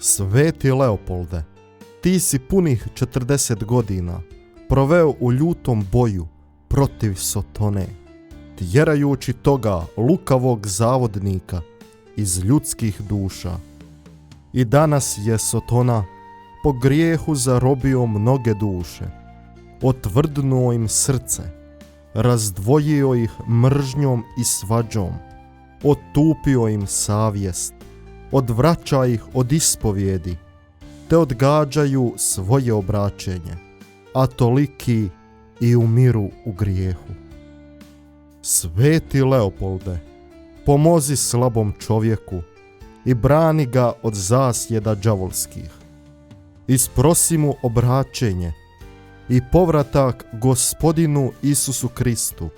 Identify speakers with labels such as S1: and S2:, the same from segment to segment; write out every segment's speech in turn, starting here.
S1: Sveti Leopolde, ti si punih 40 godina proveo u ljutom boju protiv Sotone, tjerajući toga lukavog zavodnika iz ljudskih duša. I danas je Sotona po grijehu zarobio mnoge duše, otvrdnuo im srce, razdvojio ih mržnjom i svađom, otupio im savjest, odvraća ih od ispovjedi, te odgađaju svoje obraćenje, a toliki i umiru u grijehu. Sveti Leopolde, pomozi slabom čovjeku i brani ga od zasjeda đavolskih. Isprosi mu obraćenje i povratak Gospodinu Isusu Kristu,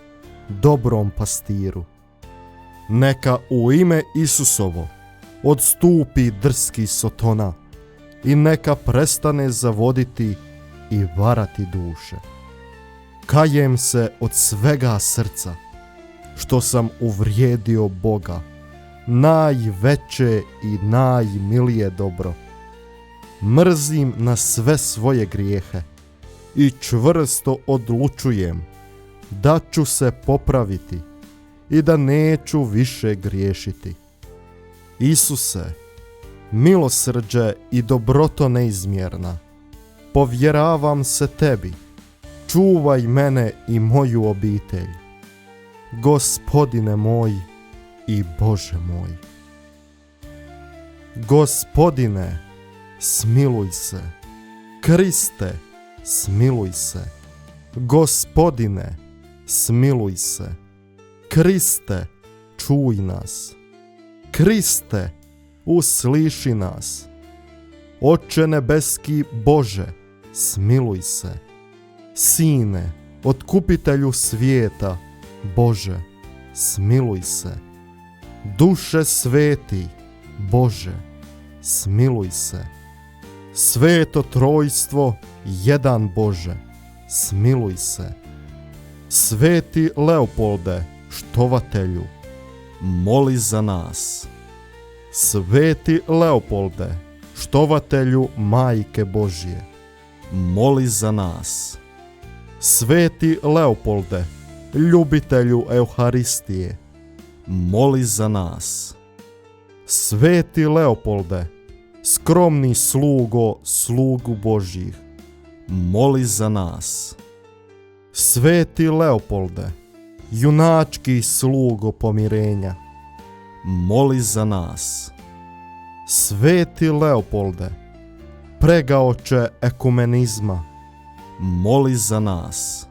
S1: dobrom pastiru. Neka u ime Isusovo odstupi drski Sotona i neka prestane zavoditi i varati duše. Kajem se od svega srca što sam uvrijedio Boga, najveće i najmilije dobro. Mrzim na sve svoje grijehe i čvrsto odlučujem da ću se popraviti i da neću više griješiti. Isuse, milosrđe i dobroto neizmjerna, povjeravam se tebi, čuvaj mene i moju obitelj. Gospodine moj i Bože moj. Gospodine, smiluj se. Kriste, smiluj se. Gospodine, smiluj se. Kriste, čuj nas. Kriste, usliši nas. Oče nebeski Bože, smiluj se. Sine, otkupitelju svijeta, Bože, smiluj se. Duše sveti, Bože, smiluj se. Sveto trojstvo, jedan Bože, smiluj se. Sveti Leopolde, štovatelju, moli za nas. Sveti Leopolde, štovatelju Majke Božje, moli za nas. Sveti Leopolde, ljubitelju Euharistije, moli za nas. Sveti Leopolde, skromni slugo slugu Božjih, moli za nas. Sveti Leopolde, junački slugo pomirenja, moli za nas. Sveti Leopolde, pregaoče ekumenizma, moli za nas.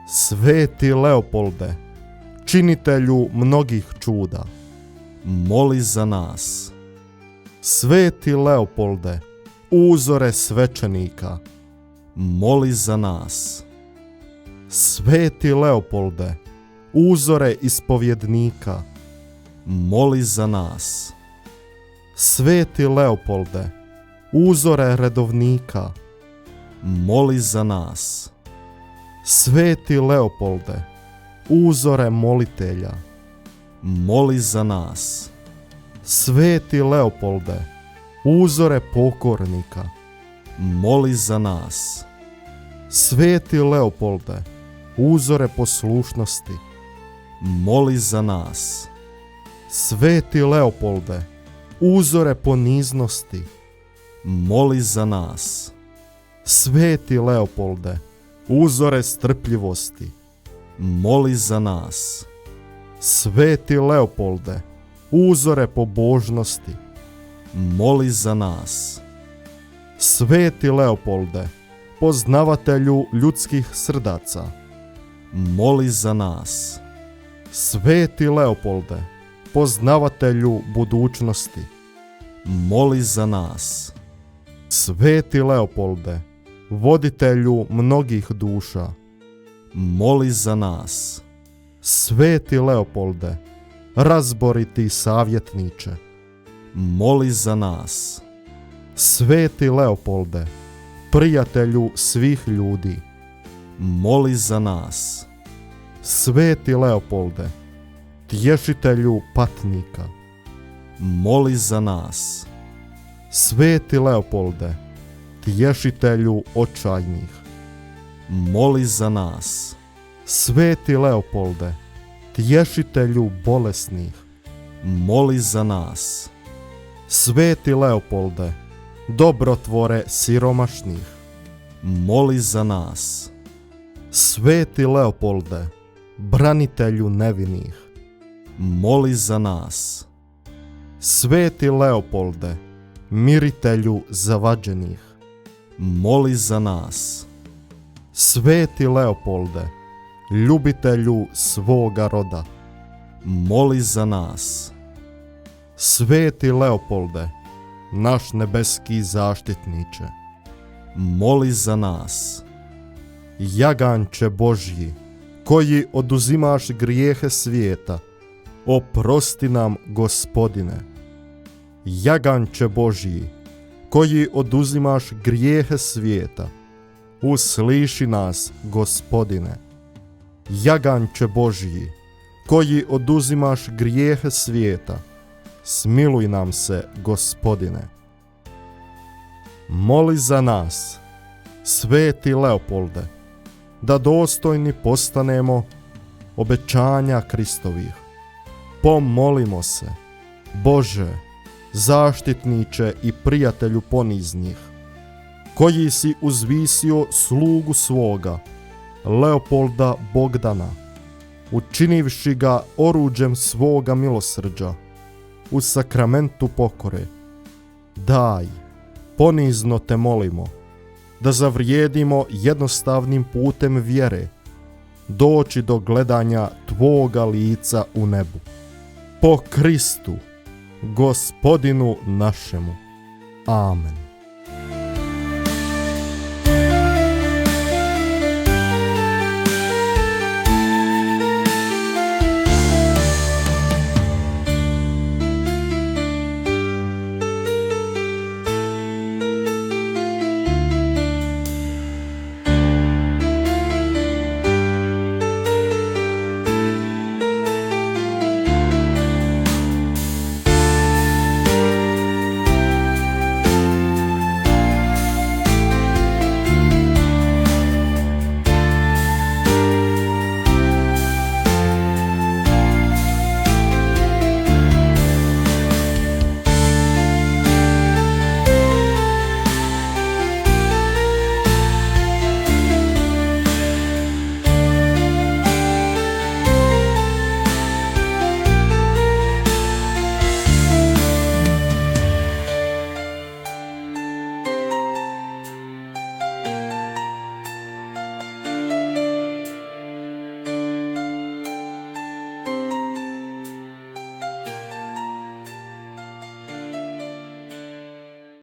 S1: Sveti Leopolde, činitelju mnogih čuda, moli za nas. Sveti Leopolde, uzore svećenika, moli za nas. Sveti Leopolde, uzore ispovjednika, moli za nas. Sveti Leopolde, uzore redovnika, moli za nas. Sveti Leopolde, uzore molitelja, moli za nas. Sveti Leopolde, uzore pokornika, moli za nas. Sveti Leopolde, uzore poslušnosti, moli za nas. Sveti Leopolde, uzore poniznosti, moli za nas. Sveti Leopolde, uzore strpljivosti, moli za nas. Sveti Leopolde, uzore pobožnosti, moli za nas. Sveti Leopolde, poznavatelju ljudskih srdaca, moli za nas. Sveti Leopolde, poznavatelju budućnosti, moli za nas. Sveti Leopolde, voditelju mnogih duša, moli za nas. Sveti Leopolde, razboriti savjetniče, moli za nas. Sveti Leopolde, prijatelju svih ljudi, moli za nas. Sveti Leopolde, tješitelju patnika, moli za nas. Sveti Leopolde, tješitelju očajnih,
S2: moli za nas.
S1: Sveti Leopolde, tješitelju bolesnih,
S2: Moli za nas.
S1: Sveti Leopolde, dobrotvore siromašnih,
S2: Moli za nas.
S1: Sveti Leopolde, branitelju nevinih,
S2: Moli za nas.
S1: Sveti Leopolde, miritelju zavađenih,
S2: Moli za nas.
S1: Sveti Leopolde, ljubitelju svoga roda,
S2: Moli za nas.
S1: Sveti Leopolde, naš nebeski zaštitniče,
S2: Moli za nas.
S1: Jaganče Božji, koji oduzimaš grijehe svijeta, oprosti nam, Gospodine. Jaganče Božji, koji oduzimaš grijehe svijeta, usliši nas, Gospodine. Jaganče Božji, koji oduzimaš grijehe svijeta, smiluj nam se, Gospodine. Moli za nas, Sveti Leopolde, da dostojni postanemo obećanja Kristovih. Pomolimo se, Bože, zaštitniče i prijatelju poniznih, koji si uzvisio slugu svoga, Leopolda Bogdana, učinivši ga oruđem svoga milosrđa, u sakramentu pokore. Daj, ponizno te molimo, da zavrijedimo jednostavnim putem vjere, doći do gledanja Tvoga lica u nebu. Po Kristu, Gospodinu našemu. Amen.